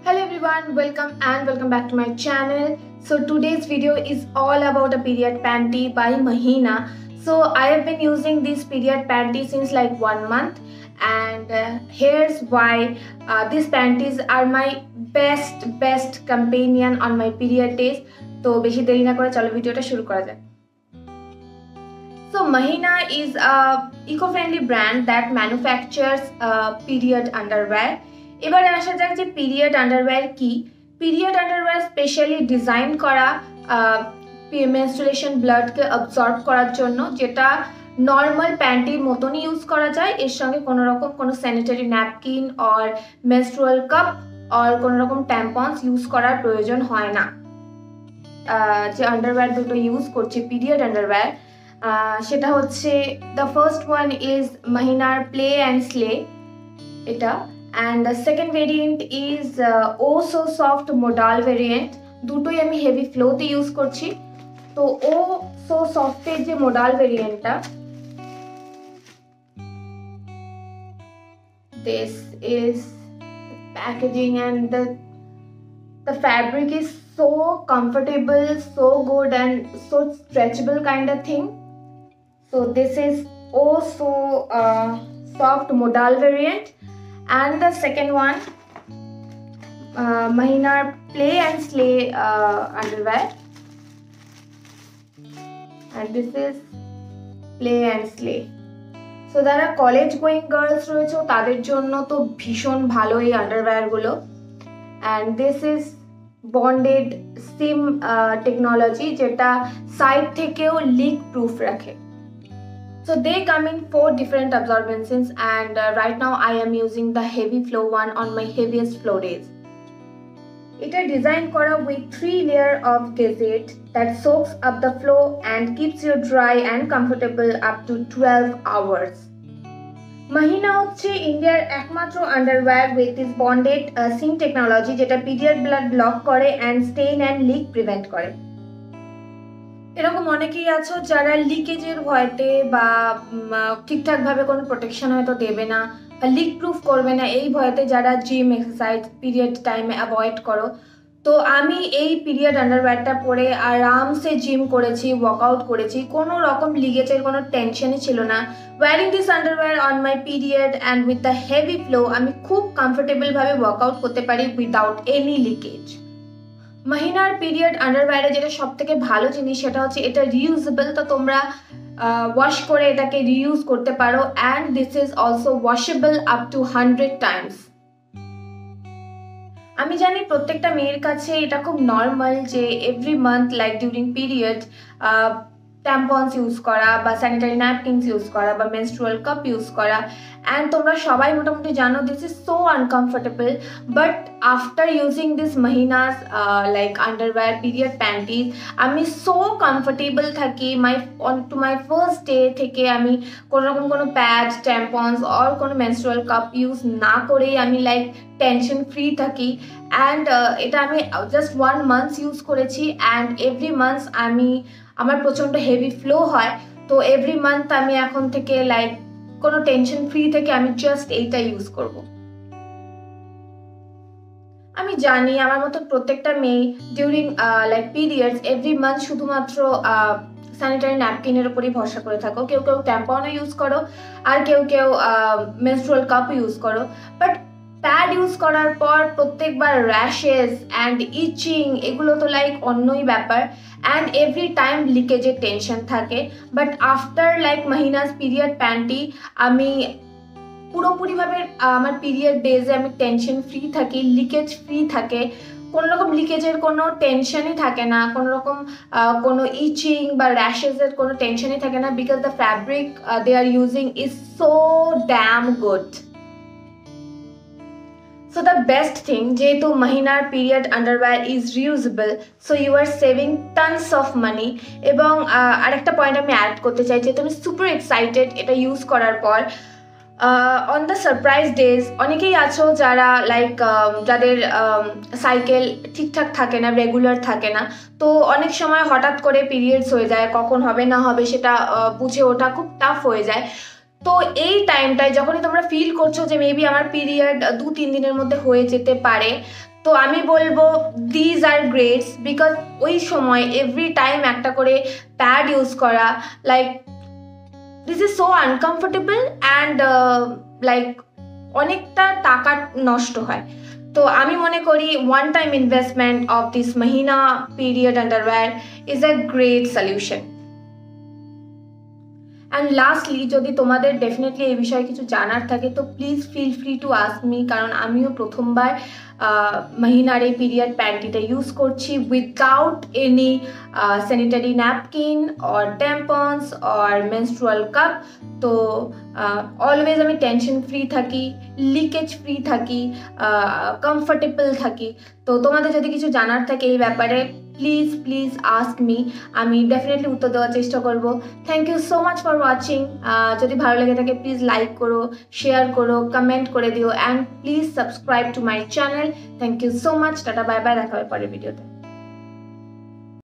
Hello everyone, welcome back to my channel. So today's video is all about a period panty by Mahina. So I have been using this period panty since like 1 month, and here's why. These panties are my best companion on my period days. তো বেশি দেরি না করে চলো ভিডিওটা শুরু করা যাক। So Mahina is a eco-friendly brand that manufactures period underwear. এবারে আসা যাক যে পিরিয়ড আন্ডারওয়্যার কি। পিরিয়ড আন্ডারওয়্যার স্পেশালি ডিজাইন করা মেনস্ট্রুয়েশন ব্লাডকে অবজর্ব করার জন্য, যেটা নর্মাল প্যান্টির মতনই ইউজ করা যায়। এর সঙ্গে কোনো রকম কোনো sanitary napkin or menstrual cup or কোনো রকম ট্যাম্পন্স ইউজ করার প্রয়োজন হয় না। যে আন্ডারওয়্যার দুটো ইউজ করছি পিরিয়ড আন্ডারওয়্যার, সেটা হচ্ছে দ্য ফার্স্ট ওয়ান ইজ মাহিনার প্লে অ্যান্ড স্লে এটা, and the second variant is Oh So Soft modal variant. দুটোই আমি হেভি ফ্লোতে ইউজ করছি। তো Oh So Soft এর যে modal variantটা, this is packaging and the fabric is so comfortable, so good and so stretchable kind of thing. So this is Oh So Soft modal variant. And the second one, Mahina Play and Slay underwear, and this is Play and Slay. So যারা college going girls রয়েছে তাদের জন্য তো ভীষণ ভালো এই underwear গুলো। and this is bonded seam technology, যেটা সাইড থেকেও লিক প্রুফ রাখে। So they come in 4 different absorbencies, and right now I am using the heavy flow one on my heaviest flow days. It is designed kora with 3 layer of gazette that soaks up the flow and keeps you dry and comfortable up to 12 hours. Mahina হচ্ছে ইন্ডিয়ার একমাত্র underwear with this bonded seam technology, যেটা period blood block করে and stain and leak prevent করে। এরকম অনেকেই আছো যারা লিকেজের ভয়তে বা ঠিকঠাকভাবে কোনো প্রোটেকশন হয়তো দেবে না বা লিক প্রুফ করবে না, এই ভয়তে যারা জিম এক্সারসাইজ পিরিয়ড টাইমে অ্যাভয়েড করো। তো আমি এই পিরিয়ড আন্ডারওয়্যারটা পরে আরামসে জিম করেছি, ওয়ার্কআউট করেছি, কোনো রকম লিকেজের কোনো টেনশনই ছিল না। Wearing this underwear on my period and with the heavy flow আমি খুব কমফোর্টেবলভাবে ওয়ার্কআউট করতে পারি উইদাউট এনি লিকেজ। মাহিনার পিরিয়ড আন্ডারওয়্যারে যেটা সব থেকে ভালো জিনিস সেটা হচ্ছে এটা রিউজেবল, তো তোমরা ওয়াশ করে এটাকে রিইউজ করতে পারো, and this is also washable up to 100 times. আমি জানি প্রত্যেকটা মেয়ের কাছে এটা খুব নর্মাল যে every month like during period tampons use করা বা স্যানিটারি ন্যাপকিনস ইউজ করা বা মেনস্ট্রুয়াল কাপ ইউজ করা, অ্যান্ড তোমরা সবাই মোটামুটি জানো this is so uncomfortable. But after using this Mahina's like underwear period panties আমি সো কমফোর্টেবল থাকি। টু মাই ফার্স্ট ডে থেকে আমি কোনো রকম কোনো প্যাড ট্যাম্পন্স অর কোনো মেনস্ট্রুয়াল কাপ ইউজ না করেই আমি লাইক টেনশন ফ্রি থাকি। অ্যান্ড এটা আমি জাস্ট 1 মান্থ ইউজ করেছি, অ্যান্ড এভরি মান্থ আমার প্রচণ্ড হেভি ফ্লো হয়। তো এভরি মান্থ আমি এখন থেকে লাইক কোনো টেনশন ফ্রি থেকে আমি জাস্ট এইটা ইউজ করব। আমি জানি আমার মতো প্রত্যেকটা মেয়ে during like periods every month শুধুমাত্র স্যানিটারি ন্যাপকিনের উপরই ভরসা করে থাকো, কেউ কেউ ট্যাম্পনও ইউজ করো আর কেউ মেনস্ট্রুয়াল কাপও ইউজ করো। বাট প্যাড ইউজ করার পর প্রত্যেকবার র্যাশেস অ্যান্ড ইচিং এগুলো তো লাইক অন্যই ব্যাপার, অ্যান্ড এভরি টাইম লিকেজের টেনশন থাকে। But after like Mahina's period panty আমি পুরোপুরিভাবে আমার পিরিয়ড ডেজে আমি টেনশন ফ্রি থাকি, লিকেজ ফ্রি থাকে, কোনো রকম লিকেজের কোনো টেনশনই থাকে না, কোনো রকম কোনো ইচিং বা র্যাশেসের কোনো টেনশনই থাকে না, because the fabric they are using is so damn good. So the best thing, যেহেতু মাহিনার period underwear is reusable, so you are saving tons of money. এবং আরেকটা পয়েন্ট আমি অ্যাড করতে চাই, যে তুমি সুপার এক্সাইটেড এটা ইউজ করার পর অন দ্য সারপ্রাইজ ডেজ। অনেকেই আছো যারা লাইক যাদের সাইকেল ঠিকঠাক থাকে না, রেগুলার থাকে না, তো অনেক সময় হঠাৎ করে পিরিয়ডস হয়ে যায়, কখন হবে না হবে সেটা বুঝে ওঠা খুব টাফ হয়ে যায়। তো এই টাইমটায় যখনই তোমরা ফিল করছো যে মেবি আমার পিরিয়ড 2-3 দিনের মধ্যে হয়ে যেতে পারে, তো আমি বলবো দিজ আর গ্রেটস, বিকজ ওই সময় এভরি টাইম একটা করে প্যাড ইউজ করা, like this is so uncomfortable and like অনেকটা টাকা নষ্ট হয়। তো আমি মনে করি one time investment of this Mahina period underwear is a great solution. And lastly, যদি তোমাদের ডেফিনেটলি এই বিষয়ে কিছু জানার থাকে তো please feel free to ask me, কারণ আমিও প্রথমবার মহিনার এই পিরিয়ড প্যান্টিটা ইউজ করছি without any sanitary napkin or tampons or menstrual cup. তো অলওয়েজ আমি টেনশন ফ্রি থাকি, লিকেজ ফ্রি থাকি, কমফর্টেবল থাকি। তো তোমাদের যদি কিছু জানার থাকে এই ব্যাপারে প্লিজ প্লিজ আস্ক মি, আমি ডেফিনেটলি উত্তর দেওয়ার চেষ্টা করব। Thank you so much for watching. যদি ভালো লেগে থাকে প্লিজ লাইক করো, শেয়ার করো, কমেন্ট করে দিও and please subscribe to my channel. Thank you so much, tata bye bye, দেখা হবে পরের ভিডিওতে।